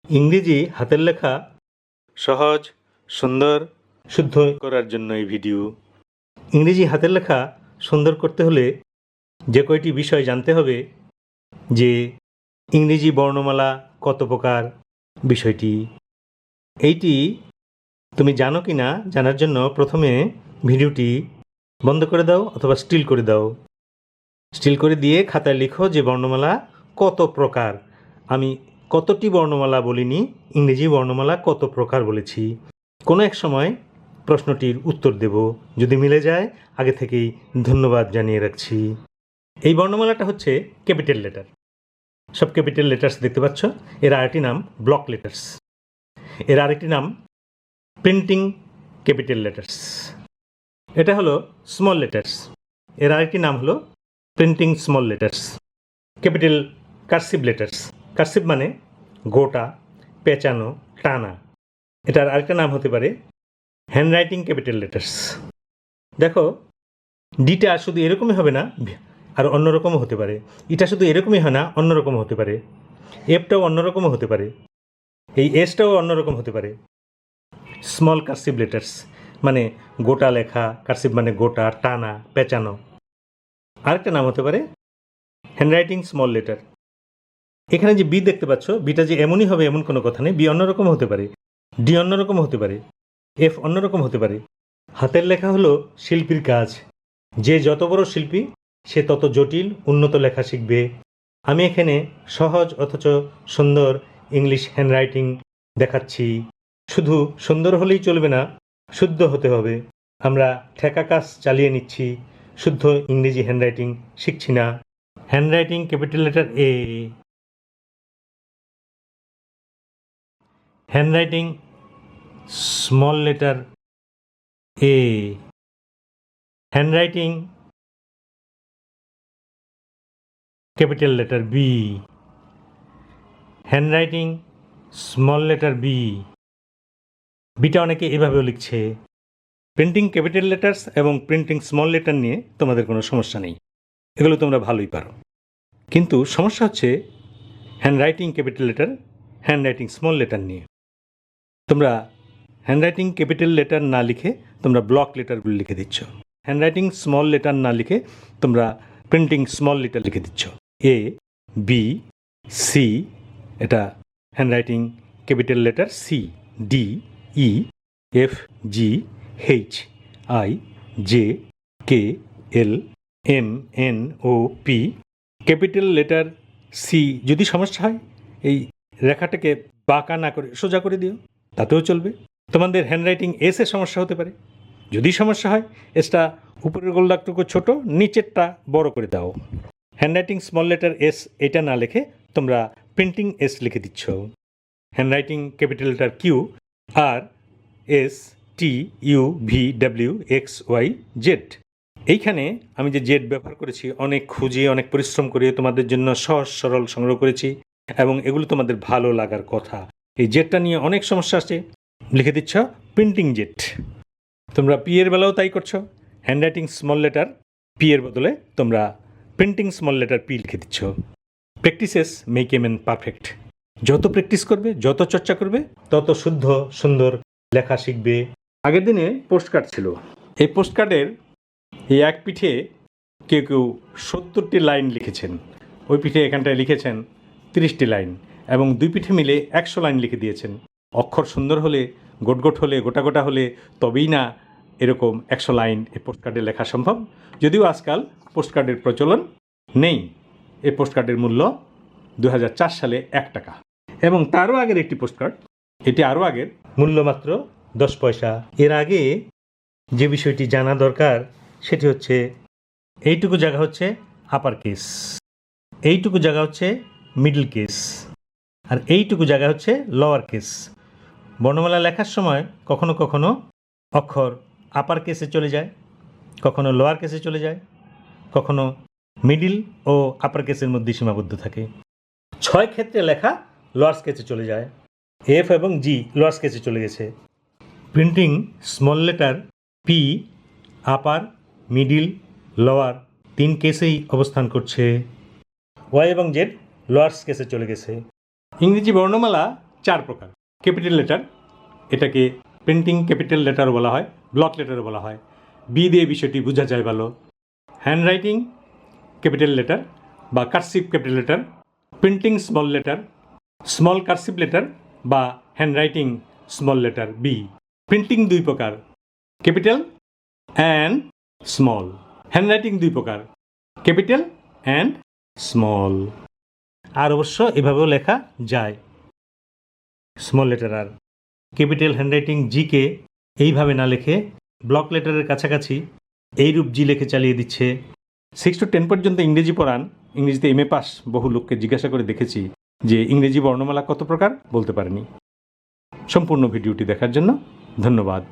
ইংরেজি হাতের লেখা সহজ, সুন্দর, শুদ্ধ করার জন্য এই ভিডিও। ইংরেজি হাতের লেখা সুন্দর করতে হলে যে কয়টি বিষয় জানতে হবে, যে ইংরেজি বর্ণমালা কত প্রকার, বিষয়টি এইটি তুমি জানো কি না জানার জন্য প্রথমে ভিডিওটি বন্ধ করে দাও অথবা স্টিল করে দাও। স্টিল করে দিয়ে খাতায় লিখো যে বর্ণমালা কত প্রকার। আমি কতটি বর্ণমালা বলিনি, ইংরেজি বর্ণমালা কত প্রকার বলেছি। কোনো এক সময় প্রশ্নটির উত্তর দেব, যদি মিলে যায় আগে থেকেই ধন্যবাদ জানিয়ে রাখছি। এই বর্ণমালাটা হচ্ছে ক্যাপিটাল লেটার। সব ক্যাপিটাল লেটার্স দেখতে পাচ্ছ। এর আরেকটি নাম ব্লক লেটার্স, এর আরেকটি নাম প্রিন্টিং ক্যাপিটাল লেটার্স। এটা হলো স্মল লেটার্স, এর আরেকটি নাম হলো printing small letters. Capital cursive letters, cursive মানে গোটা, পেঁচানো, টানা। এটার আরেকটা নাম হতে পারে হ্যান্ডরাইটিং ক্যাপিটাল লেটার্স। দেখো, ডিটা শুধু এরকমই হবে না, আর অন্যরকমও হতে পারে। এটা শুধু এরকমই হয় না, অন্যরকম হতে পারে। এফটাও অন্যরকমও হতে পারে, এই এসটাও অন্যরকম হতে পারে। স্মল কার্সিভ লেটার্স মানে গোটা লেখা, কার্সিভ মানে গোটা, টানা, পেঁচানো। আরেকটা নাম হতে পারে হ্যান্ডরাইটিং স্মল লেটার। এখানে যে বি দেখতে পাচ্ছ, বিটা যে এমনই হবে এমন কোনো কথা নেই। বি অন্যরকম হতে পারে, ডি অন্যরকম হতে পারে, এফ অন্যরকম হতে পারে। হাতের লেখা হলো শিল্পীর কাজ। যে যত বড় শিল্পী সে তত জটিল উন্নত লেখা শিখবে। আমি এখানে সহজ অথচ সুন্দর ইংলিশ হ্যান্ডরাইটিং দেখাচ্ছি। শুধু সুন্দর হলেই চলবে না, শুদ্ধ হতে হবে। আমরা ঠেকা কাজ চালিয়ে নিচ্ছি, শুদ্ধ ইংরেজি হ্যান্ডরাইটিং শিখছি না। Handwriting capital letter A, handwriting small letter A, handwriting capital letter B, handwriting small letter B. বিটা অনেকে এভাবেও লিখছে। প্রিন্টিং ক্যাপিটাল লেটার্স এবং প্রিন্টিং স্মল লেটার নিয়ে তোমাদের কোনো সমস্যা নেই, এগুলো তোমরা ভালোই পারো। কিন্তু সমস্যা হচ্ছে handwriting capital letter, handwriting small letter নিয়ে। তোমরা হ্যান্ডরাইটিং ক্যাপিটাল লেটার না লিখে তোমরা ব্লক লেটারগুলো লিখে দিচ্ছ। হ্যান্ডরাইটিং স্মল লেটার না লিখে তোমরা প্রিন্টিং স্মল লেটার লিখে দিচ্ছ। এ, বি, সি, এটা handwriting capital letter. C, D, E, F, G, H, I, J, K, L, M, N, O, P. Capital letter C যদি সমস্যা হয়, এই রেখাটাকে বাঁকা না করে সোজা করে দিও, তাতেও চলবে। তোমাদের হ্যান্ডরাইটিং এসে সমস্যা হতে পারে, যদি সমস্যা হয় এসটা উপরের গোলদাগটুকু ছোট, নিচেরটা বড় করে দাও। হ্যান্ডরাইটিং স্মল লেটার এস এটা না লিখে তোমরা প্রিন্টিং এস লিখে দিচ্ছ। Handwriting capital letter Q, R, S, T, U, V, W, X, Y, Z. এইখানে আমি যে জেড ব্যবহার করেছি অনেক খুঁজে অনেক পরিশ্রম করে তোমাদের জন্য সহজ সরল সংগ্রহ করেছি, এবং এগুলো তোমাদের ভালো লাগার কথা। এই জেডটা নিয়ে অনেক সমস্যা আছে, লিখে দিচ্ছ প্রিন্টিং জেড। তোমরা পি এর বেলাও তাই করছো। হ্যান্ডরাইটিং স্মল লেটার পি এর বদলে তোমরা প্রিন্টিং স্মল লেটার পি লিখে দিচ্ছ। Practices make a man perfect. যত প্র্যাকটিস করবে, যত চর্চা করবে, তত শুদ্ধ সুন্দর লেখা শিখবে। আগের দিনে পোস্টকার্ড ছিল। এই পোস্টকার্ডের এই এক পিঠে কেউ কেউ 70টি লাইন লিখেছেন, ওই পিঠে এখানটায় লিখেছেন 30টি লাইন, এবং দুই পিঠে মিলে 100 লাইন লিখে দিয়েছেন। অক্ষর সুন্দর হলে, গোট হলে, গোটা গোটা হলে তবেই না এরকম 100 লাইন এই পোস্টকার্ডে লেখা সম্ভব। যদিও আজকাল পোস্টকার্ডের প্রচলন নেই। এই পোস্টকার্ডের মূল্য 2004 সালে 1 টাকা, এবং তারও আগের একটি পোস্টকার্ড, এটি আরও আগের, মূল্য মাত্র 10 পয়সা। এর আগে যে বিষয়টি জানা দরকার সেটি হচ্ছে এইটুকু জায়গা হচ্ছে আপার কেস, এইটুকু জায়গা হচ্ছে মিডল কেস, আর এইটুকু জায়গা হচ্ছে লোয়ার কেস। বর্ণমালা লেখার সময় কখনো কখনো অক্ষর আপার কেসে চলে যায়, কখনো লোয়ার কেসে চলে যায়, কখনো মিডিল ও আপার কেসের মধ্যে সীমাবদ্ধ থাকে। 6 ক্ষেত্রে লেখা লোয়ার কেসে চলে যায়। এফ এবং জি লোয়ার কেসে চলে গেছে। প্রিন্টিং স্মল লেটার পি আপার, মিডিল, লোয়ার 3 কেসেই অবস্থান করছে। ওয়াই এবং জেড লোয়ার কেসে চলে গেছে। ইংরেজি বর্ণমালা 4 প্রকার। ক্যাপিটাল লেটার, এটাকে প্রিন্টিং ক্যাপিটাল লেটার বলা হয়, ব্লক লেটারও বলা হয়। বি দিয়ে বিষয়টি বোঝা যায় ভালো। হ্যান্ডরাইটিং ক্যাপিটাল লেটার বা cursive capital letter, printing small letter, small cursive letter বা handwriting small letter B. Printing 2 প্রকার, ক্যাপিটাল অ্যান্ড স্মল। হ্যান্ডরাইটিং 2 প্রকার, ক্যাপিটাল অ্যান্ড স্মল। আর অবশ্য এভাবেও লেখা যায় স্মল লেটার আর। ক্যাপিটাল হ্যান্ডরাইটিং জিকে এইভাবে না লিখে ব্লক লেটারের কাছাকাছি এইরূপ জি লিখে চালিয়ে দিচ্ছে। 6 to 10 পর্যন্ত ইংরেজি পড়ান, ইংরেজিতে MA পাস বহু লোককে জিজ্ঞাসা করে দেখেছি যে ইংরেজি বর্ণমালা কত প্রকার, বলতে পারেনি। সম্পূর্ণ ভিডিওটি দেখার জন্য ধন্যবাদ।